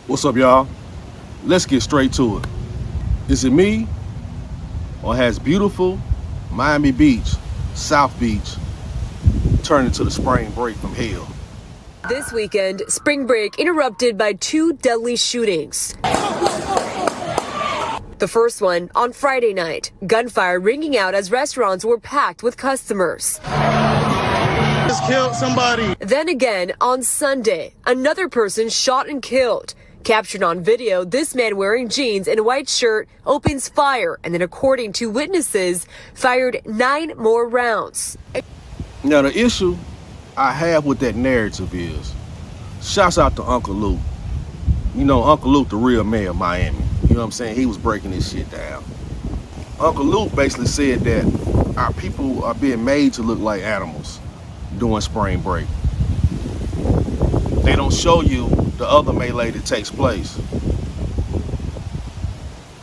What's up, y'all? Let's get straight to it. Is it me, or has beautiful Miami Beach, South Beach, turned into the spring break from hell? This weekend, spring break interrupted by two deadly shootings. The first one on Friday night, gunfire ringing out as restaurants were packed with customers. Just killed somebody. Then again, on Sunday, another person shot and killed. Captured on video, this man wearing jeans and a white shirt opens fire and then, according to witnesses, fired 9 more rounds. Now, the issue I have with that narrative is, shouts out to Uncle Luke. You know, Uncle Luke, the real mayor of Miami. You know what I'm saying? He was breaking this shit down. Uncle Luke basically said that our people are being made to look like animals during spring break. They don't show you the other melee that takes place.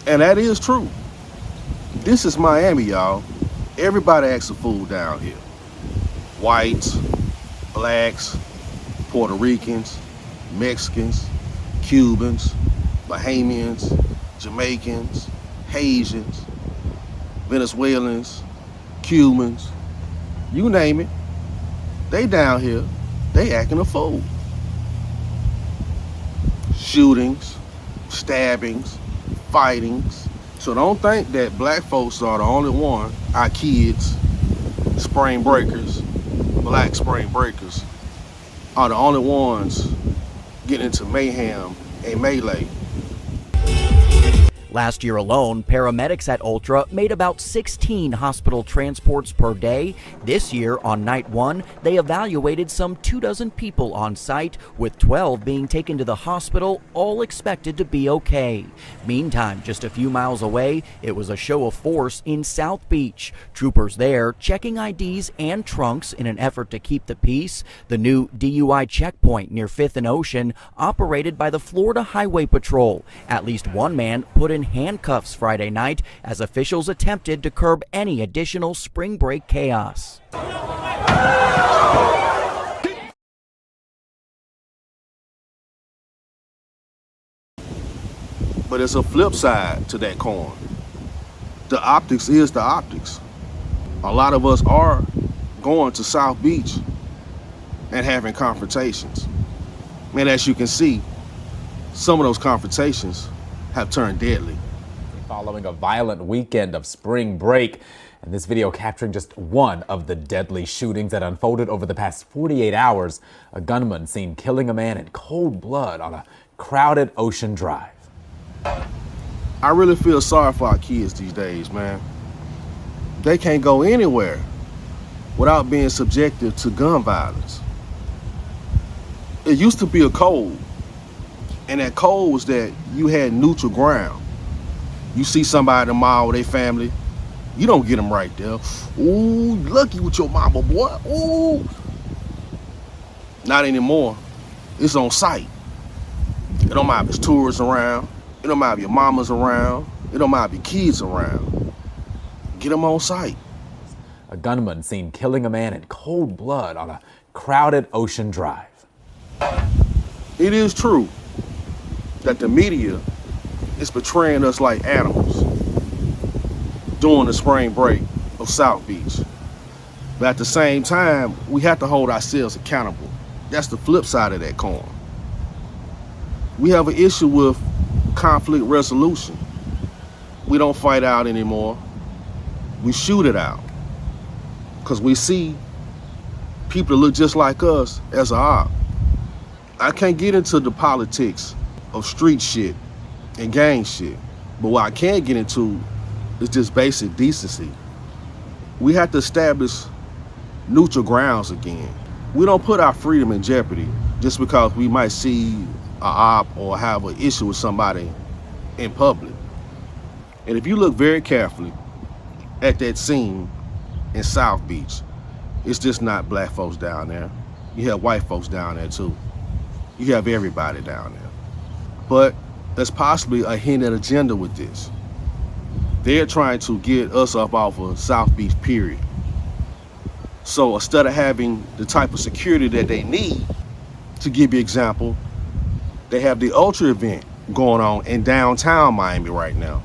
And that is true. This is Miami, y'all. Everybody acts a fool down here. Whites, blacks, Puerto Ricans, Mexicans, Cubans, Bahamians, Jamaicans, Haitians, Venezuelans, Cubans, you name it. They down here, they acting a fool. Shootings, stabbings, fightings. So don't think that black folks are the only one, our kids, spring breakers, black spring breakers, are the only ones getting into mayhem and melee. Last year alone, paramedics at Ultra made about 16 hospital transports per day. This year, on night 1, they evaluated some 24 people on site, with 12 being taken to the hospital, all expected to be okay. Meantime, just a few miles away, it was a show of force in South Beach. Troopers there checking IDs and trunks in an effort to keep the peace. The new DUI checkpoint near 5th and Ocean, operated by the Florida Highway Patrol. At least one man put in handcuffs Friday night as officials attempted to curb any additional spring break chaos. But there's a flip side to that coin. The optics is the optics. A lot of us are going to South Beach and having confrontations. And as you can see, some of those confrontations have turned deadly. Following a violent weekend of spring break, and this video capturing just one of the deadly shootings that unfolded over the past 48 hours, a gunman seen killing a man in cold blood on a crowded Ocean Drive. I really feel sorry for our kids these days, man. They can't go anywhere without being subjected to gun violence. It used to be a code, and that code was that you had neutral ground. You see somebody in the mall with their family, you don't get them right there. Ooh, lucky with your mama, boy. Ooh. Not anymore. It's on site. It don't matter if it's tourists around. It don't matter if your mama's around. It don't matter if your kids around. Get them on site. A gunman seen killing a man in cold blood on a crowded Ocean Drive. It is true that the media is portraying us like animals during the spring break of South Beach. But at the same time, we have to hold ourselves accountable. That's the flip side of that coin. We have an issue with conflict resolution. We don't fight out anymore. We shoot it out. Because we see people that look just like us as a op. I can't get into the politics of street shit and gang shit. But what I can get into is just basic decency. We have to establish neutral grounds again. We don't put our freedom in jeopardy just because we might see an op or have an issue with somebody in public. And if you look very carefully at that scene in South Beach, it's just not black folks down there. You have white folks down there too. You have everybody down there. But there's possibly a hidden agenda with this. They're trying to get us up off of South Beach, period. So instead of having the type of security that they need, to give you an example, They have the Ultra event going on in downtown Miami right now.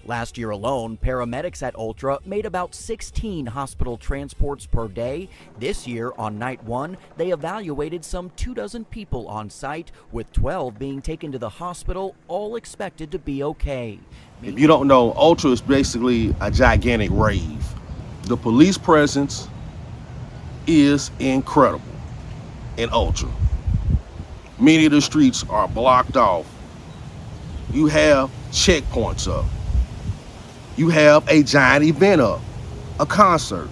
Last year alone, paramedics at Ultra made about 16 hospital transports per day. This year, on night one, they evaluated some 24 people on site, with 12 being taken to the hospital, all expected to be okay. If you don't know, Ultra is basically a gigantic rave. The police presence is incredible in Ultra. Many of the streets are blocked off. You have checkpoints up. You have a giant event up, a concert.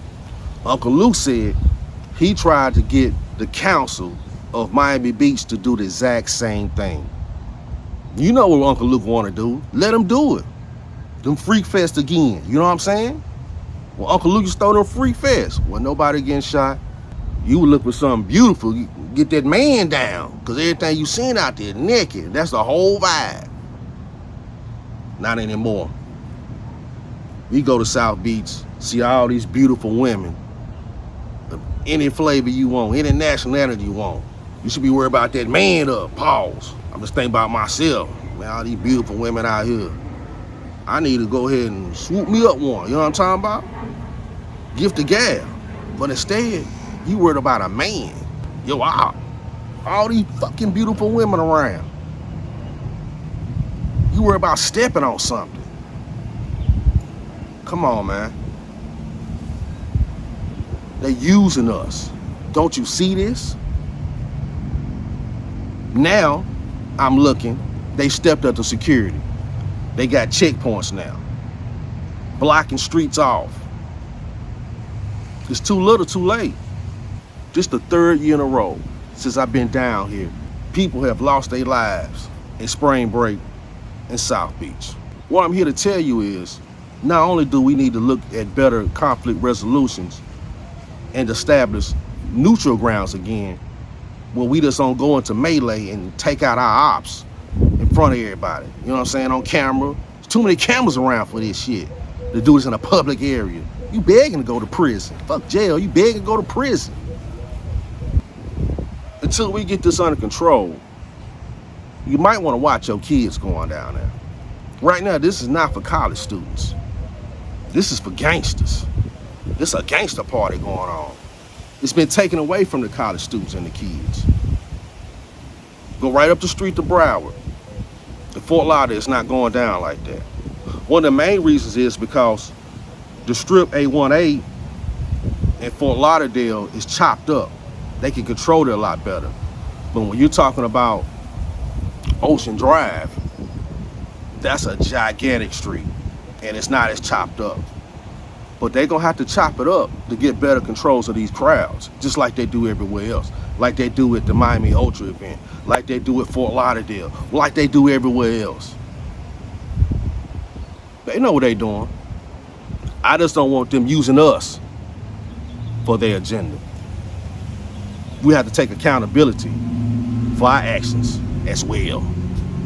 Uncle Luke said he tried to get the council of Miami Beach to do the exact same thing. You know what Uncle Luke want to do. Let him do it. Them freak fest again. You know what I'm saying? Well, Uncle Luke used to throw them freak fest. Well, nobody getting shot. You would look for something beautiful. You get that man down. Because everything you seen out there naked. That's the whole vibe. Not anymore. You go to South Beach, see all these beautiful women. Any flavor you want, any nationality you want. You should be worried about that man up. Pause. I'm just thinking about myself. Man, all these beautiful women out here. I need to go ahead and swoop me up one. You know what I'm talking about? Gift the gab. But instead, you worried about a man. Yo, wow. All these fucking beautiful women around. You worried about stepping on something. Come on, man. They're using us. Don't you see this? Now, I'm looking, they stepped up to security. They got checkpoints now. Blocking streets off. It's too little, too late. This the third year in a row since I've been down here. People have lost their lives in spring break in South Beach. What I'm here to tell you is, not only do we need to look at better conflict resolutions and establish neutral grounds again, where we just don't go into melee and take out our ops in front of everybody. You know what I'm saying? On camera. There's too many cameras around for this shit. To do this in a public area. You begging to go to prison. Fuck jail. You begging to go to prison. Until we get this under control, you might want to watch your kids going down there. Right now, this is not for college students. This is for gangsters. This is a gangster party going on. It's been taken away from the college students and the kids. Go right up the street to Broward. The Fort Lauderdale is not going down like that. One of the main reasons is because the strip A1A in Fort Lauderdale is chopped up. They can control it a lot better. But when you're talking about Ocean Drive, that's a gigantic street. And it's not as chopped up. But they're gonna have to chop it up to get better controls of these crowds, just like they do everywhere else. Like they do at the Miami Ultra event, like they do at Fort Lauderdale, like they do everywhere else. They know what they're doing. I just don't want them using us for their agenda. We have to take accountability for our actions as well.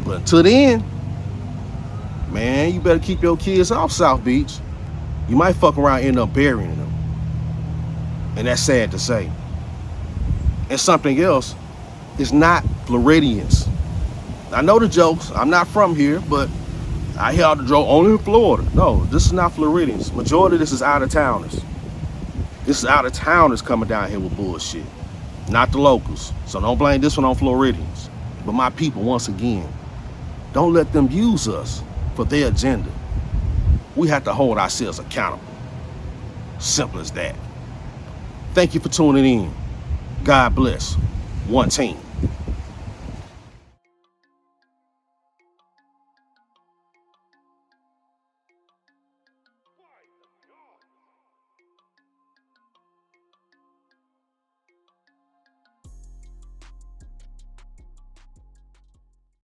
But until then, man, you better keep your kids off South Beach. You might fuck around and end up burying them. And that's sad to say. And something else, it's not Floridians. I know the jokes. I'm not from here, but I hear all the joke only in Florida. No, this is not Floridians. Majority of this is out-of-towners. This is out-of-towners coming down here with bullshit. Not the locals. So don't blame this one on Floridians. But my people, once again, don't let them use us for their agenda. We have to hold ourselves accountable. Simple as that. Thank you for tuning in. God bless. One team.